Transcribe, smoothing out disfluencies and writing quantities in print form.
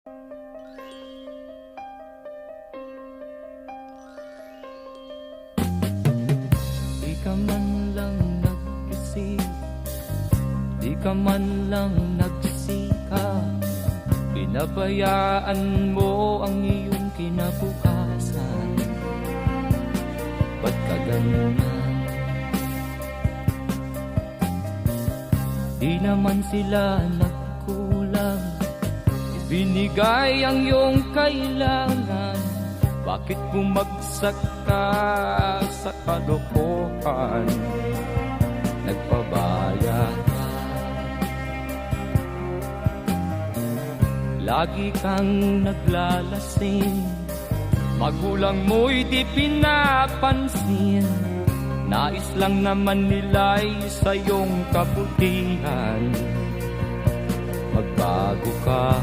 Di ka man lang nag-isip, di ka man lang nagsikap, pinabayaan mo ang iyong kinabukasan. Ba't ka ganyan? Di naman sila nagkulang, ibinigay ang iyong kailangan. Bakit bumagsak ka sa kalokohan? Nagpabaya ka, lagi kang naglalasing, magulang mo'y di pinapansin. Nais lang naman nila'y sa iyong kabutihan. Magbago ka,